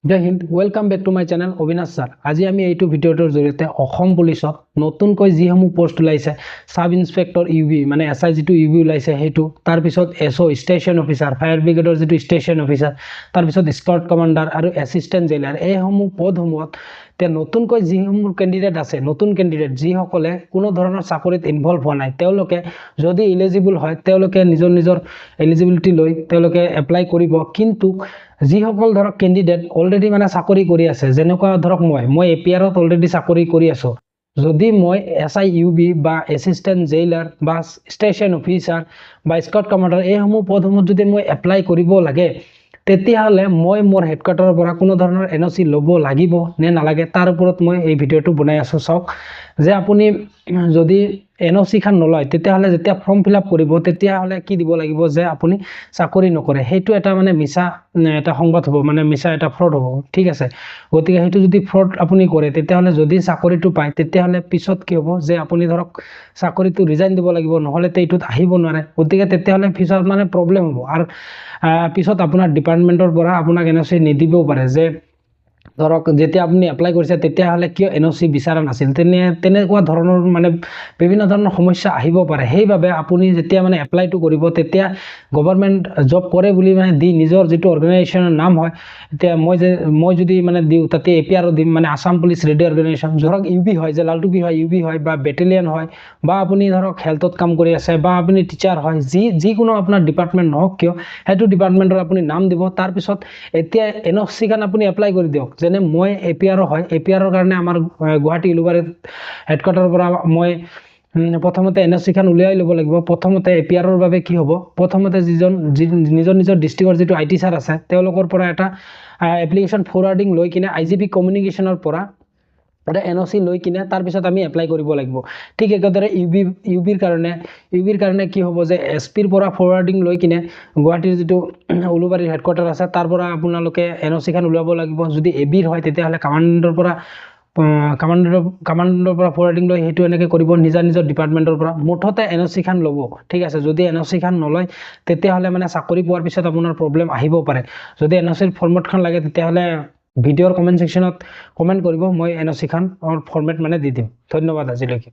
জয় হিন্দ, welcome back to my channel Abinash sir. আজি আমি এইটো ভিডিঅ'টোৰ জৰিয়তে অসম পুলিচত নতুনকৈ যিসমূহ পোষ্ট ওলাইছে, সাব ইন্সপেক্টৰ ইউবি মানে SI যিটো ইউবি ওলাইছে সেইটো, তাৰপিছত SO ষ্টেচন অফিচাৰ, ফায়াৰ ব্ৰিগেডৰ যিটো ষ্টেচন অফিচাৰ, তাৰপিছত স্কোৱাড কমাণ্ডাৰ আৰু এছিষ্টেণ্ট জেইলাৰ, এইসমূহ পদসমূহত নতুনকৈ যিসমূহ কেণ্ডিডেট আছে, নতুন কেণ্ডিডেট যিসকলে কোনো ধৰণৰ চাকৰিত ইনভলভ হোৱা নাই, তেওঁলোকে যদি ইলিজিবল হয় তেওঁলোকে নিজৰ এলিজিবিলিটি লৈ তেওঁলোকে এপ্লাই কৰিব। কিন্তু যিসকল ধৰক কেণ্ডিডেট অলৰেডি মানে চাকৰি কৰি আছে, যেনেকুৱা ধৰক মই APRত অলৰেডি চাকৰি কৰি আছোঁ, যদি মই SI ইউবি বা এছিষ্টেণ্ট জেইলাৰ বা ষ্টেচন অফিচাৰ বা স্কোৱাড কমাণ্ডাৰ এইসমূহ পদসমূহত যদি মই এপ্লাই কৰিব লাগে, তেতিয়াহ'লে মই মোৰ হেডকোৱাৰ্টাৰৰ পৰা কোনো ধৰণৰ NOC ল'ব লাগিব নে নালাগে, তাৰ ওপৰত মই এই ভিডিঅ'টো বনাই আছোঁ। চাওক যে আপুনি যদি NOC খান নলয়, তেতিয়াহ'লে যেতিয়া ফৰ্ম ফিল আপ কৰিব তেতিয়াহ'লে কি দিব লাগিব যে আপুনি চাকৰি নকৰে। সেইটো এটা মানে মিছা এটা সংবাদ হ'ব, মানে মিছা এটা ফ্ৰড হ'ব, ঠিক আছে। গতিকে সেইটো যদি ফ্ৰড আপুনি কৰে, তেতিয়াহ'লে যদি চাকৰিটো পায় তেতিয়াহ'লে পিছত কি হ'ব যে আপুনি ধৰক চাকৰিটো ৰিজাইন দিব লাগিব, নহ'লে এইটোত আহিব নোৱাৰে। গতিকে তেতিয়াহ'লে পিছত মানে প্ৰব্লেম হ'ব। আৰু পিছত আপোনাৰ ডিপাৰ্টমেণ্টৰ পৰা আপোনাক NOC নিদিবও পাৰে, যে ধৰক যেতিয়া আপুনি এপ্লাই কৰিছে তেতিয়াহ'লে কিয় NOC বিচৰা নাছিল, তেনেকুৱা ধৰণৰ মানে বিভিন্ন ধৰণৰ সমস্যা আহিব পাৰে। সেইবাবে আপুনি যেতিয়া মানে এপ্লাইটো কৰিব, তেতিয়া গভৰ্ণমেণ্ট জব কৰে বুলি মানে দি নিজৰ যিটো অৰ্গেনাইজেশ্যনৰ নাম হয়, এতিয়া মই যদি মানে দিওঁ তাতে APR দিম, মানে আছাম পুলিচ ৰেডি অৰ্গেনাইজেশ্যন, ধৰক ইউবি হয়, যে লালটুবি হয়, ইউবি হয় বা বেটেলিয়ান হয়, বা আপুনি ধৰক হেল্থত কাম কৰি আছে, বা আপুনি টিচাৰ হয়, যিকোনো আপোনাৰ ডিপাৰ্টমেণ্ট নহওক কিয়, সেইটো ডিপাৰ্টমেণ্টৰ আপুনি নাম দিব। তাৰপিছত এতিয়া NOC খান আপুনি এপ্লাই কৰি দিয়ক। যেনে মই APR হয়, APR কাৰণে আমাৰ গুৱাহাটী উলুবাৰীত হেডকোৱাৰ্টাৰৰ পৰা মই প্ৰথমতে NOC খান উলিয়াই ল'ব লাগিব। প্ৰথমতে APRৰ বাবে কি হ'ব, প্ৰথমতে নিজৰ ডিষ্ট্ৰিক্টৰ যিটো IT ছাৰ আছে, তেওঁলোকৰ পৰা এটা এপ্লিকেশ্যন ফৰৱাৰ্ডিং লৈ কিনে IGP কমিউনিকেশ্যনৰ পৰা এটা NOC লৈ কিনে তাৰপিছত আমি এপ্লাই কৰিব লাগিব। ঠিক একেদৰে ইউবিৰ কাৰণে কি হ'ব, যে SPৰ পৰা ফৰৱাৰ্ডিং লৈ কিনে গুৱাহাটীৰ যিটো উলুবাৰীৰ হেডকোৱাৰ্টাৰ আছে তাৰ পৰা আপোনালোকে NOC খান উলিয়াব লাগিব। যদি ABৰ হয় তেতিয়াহ'লে কামাণ্ডৰ পৰা ফৰৱাৰ্ডিং লৈ সেইটো এনেকৈ কৰিব নিজৰ ডিপাৰ্টমেণ্টৰ পৰা। মুঠতে NOC খান ল'ব, ঠিক আছে। যদি NOC খান নলয় তেতিয়াহ'লে মানে চাকৰি পোৱাৰ পিছত আপোনাৰ প্ৰব্লেম আহিব পাৰে। যদি NOCৰ ফৰ্মেটখন লাগে তেতিয়াহ'লে ভিডিঅ'ৰ কমেণ্ট ছেকশ্যনত কমেণ্ট কৰিব, মই NOC খান ফৰ্মেট মানে দি দিম। ধন্যবাদ আজিলৈকে।